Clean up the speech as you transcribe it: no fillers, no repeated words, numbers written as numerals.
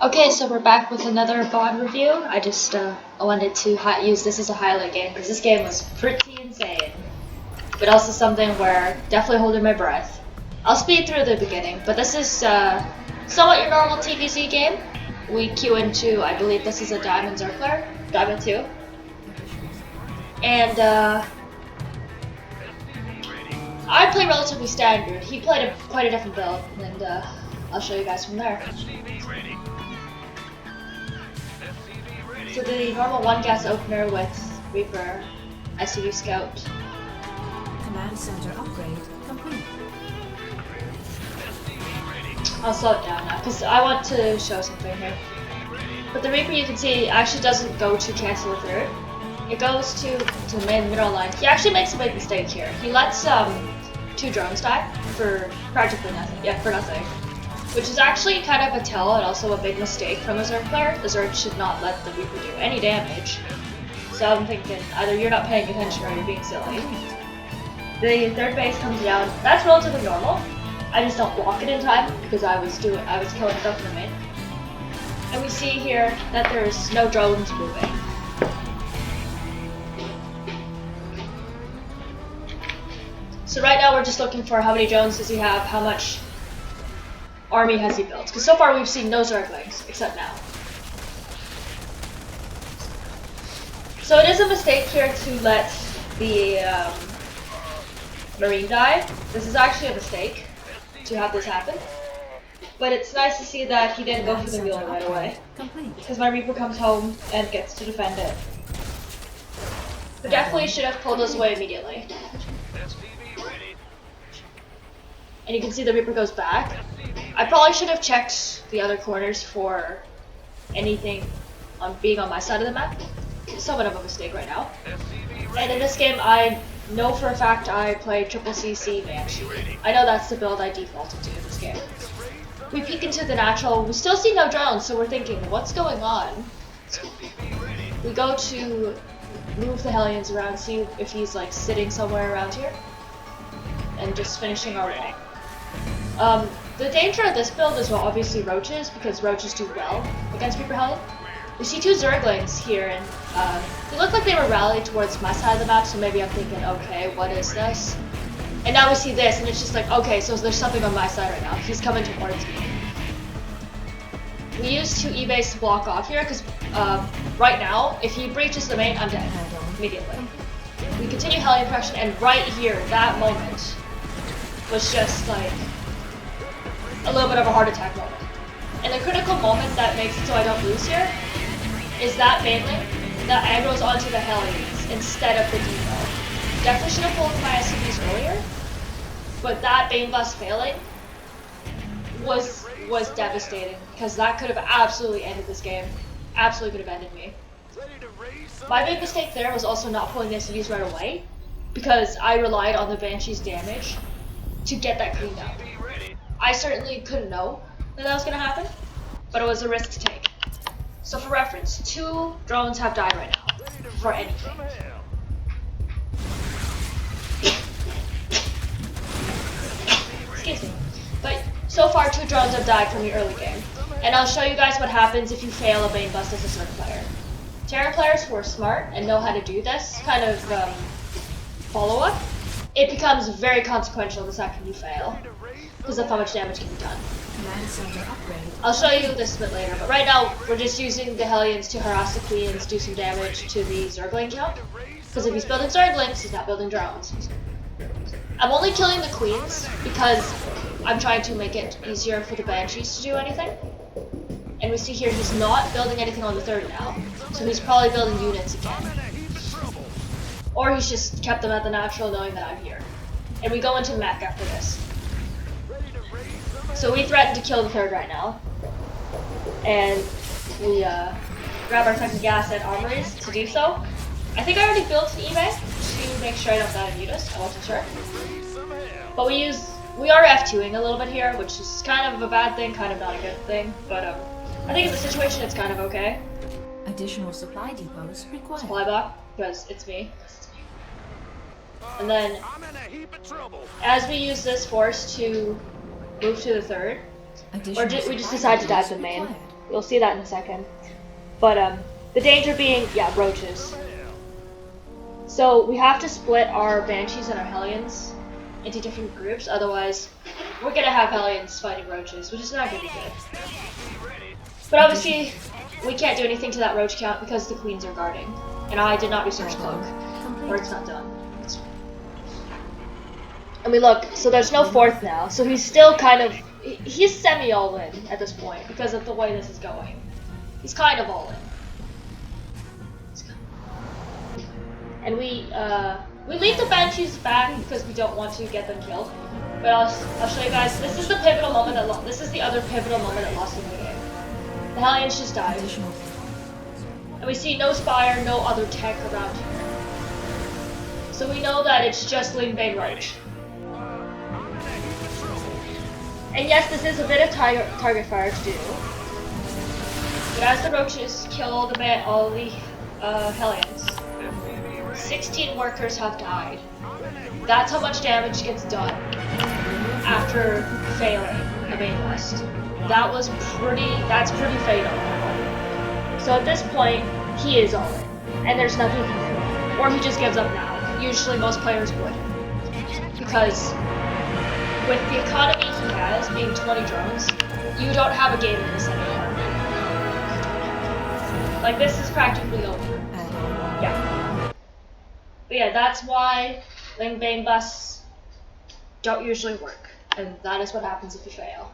Okay, so we're back with another VOD review. I just wanted to use this as a highlight game because this game was pretty insane, but also something where definitely holding my breath. I'll speed through the beginning, but this is somewhat your normal TVZ game. We queue into, I believe this is a Diamond Zerkler, Diamond 2, and I play relatively standard. He played quite a different build, and I'll show you guys from there. So the normal one gas opener with Reaper, SCV Scout. Command center upgrade complete. I'll slow it down now because I want to show something here. But the Reaper, you can see, actually doesn't go to cancel a third. It goes to the main middle line. He actually makes a big mistake here. He lets 2 drones die for practically nothing. Yeah, for nothing. Which is actually kind of a tell and also a big mistake from a Zerg player. The Zerg should not let the Reaper do any damage. So I'm thinking either you're not paying attention or you're being silly. The third base comes down. That's relatively normal. I just don't block it in time because I was killing stuff in the main. And we see here that there's no drones moving. So right now we're just looking for how many drones does he have, how much army has he built? Because so far we've seen no Zerglings, except now. So it is a mistake here to let the Marine die. This is actually a mistake to have this happen. But it's nice to see that he didn't go for the mule right away. Because my Reaper comes home and gets to defend it. But definitely should have pulled us away immediately. And you can see the Reaper goes back. I probably should have checked the other corners for anything being on my side of the map. Somewhat of a mistake right now. And in this game, I know for a fact I play triple CC Banshee. I know that's the build I defaulted to in this game. We peek into the natural. We still see no drones, so we're thinking, what's going on? We go to move the Hellions around, see if he's like sitting somewhere around here, and just finishing our way. The danger of this build is obviously roaches, because roaches do well against Reaper Hellion. We see 2 Zerglings here, and they look like they were rallied towards my side of the map, so maybe I'm thinking, okay, what is this? And now we see this, and it's just like, okay, so there's something on my side right now. He's coming towards me. We use 2 E-base to block off here, because right now, if he breaches the main, I'm dead immediately. We continue Hellion Pression, and right here, that moment, was just like a little bit of a heart attack moment. And the critical moment that makes it so I don't lose here is that mainly that aggros onto the Hellions instead of the depot. Definitely should have pulled my SCVs earlier, but that Bane Bus failing was devastating because that could have absolutely ended this game. Absolutely could have ended me. My big mistake there was also not pulling the SCVs right away because I relied on the Banshee's damage to get that cleaned up. I certainly couldn't know that was going to happen, but it was a risk to take. So for reference, 2 drones have died right now, for anything. Excuse me. But so far 2 drones have died from the early game. And I'll show you guys what happens if you fail a Bane Bust as a Zerg player. Terran players who are smart and know how to do this kind of follow-up, it becomes very consequential the second you fail, because of how much damage can be done. I'll show you this a bit later, but right now we're just using the Hellions to harass the Queens, do some damage to the Zergling count, because if he's building Zerglings, he's not building drones. I'm only killing the Queens because I'm trying to make it easier for the Banshees to do anything. And we see here he's not building anything on the third now, so he's probably building units again. Or he's just kept them at the natural knowing that I'm here. And we go into mech after this. So we threaten to kill the third right now. And we grab our second gas at armories to do so. I think I already built the eBay to make sure I don't die in Mutus. I wasn't sure. But we are F2ing a little bit here, which is kind of a bad thing, kind of not a good thing. But I think in the situation it's kind of okay. Additional supply depots required. Supply block, because it's me. And then, as we use this force to move to the third, Additional we just supply decided to dive depots the main. required. You'll see that in a second. But the danger being, yeah, roaches. So we have to split our Banshees and our Hellions into different groups, otherwise we're gonna have Hellions fighting roaches, which is not gonna be good. But obviously, we can't do anything to that roach count because the queens are guarding. And I did not research cloak, or it's not done. And we look, so there's no fourth now, so he's still kind of, he's semi all in at this point because of the way this is going. He's kind of all in. And we leave the Banshees back because we don't want to get them killed. But I'll show you guys, this is the pivotal moment that this is the other pivotal moment that lost in the game. The Hellions just died. And we see no Spire, no other tech around here. So we know that it's just Lingbane Roach. And yes, this is a bit of target fire to do. But as the roaches kill all the Hellions, 16 workers have died. That's how much damage gets done after failing a main quest. That's pretty fatal. So at this point, he is all in, and there's nothing he can do. Or he just gives up now. Usually most players would. Because with the economy he has, being 20 drones, you don't have a game in this anymore. Like, this is practically over. Yeah. But yeah, that's why Lingbane busts don't usually work. And that is what happens if you fail.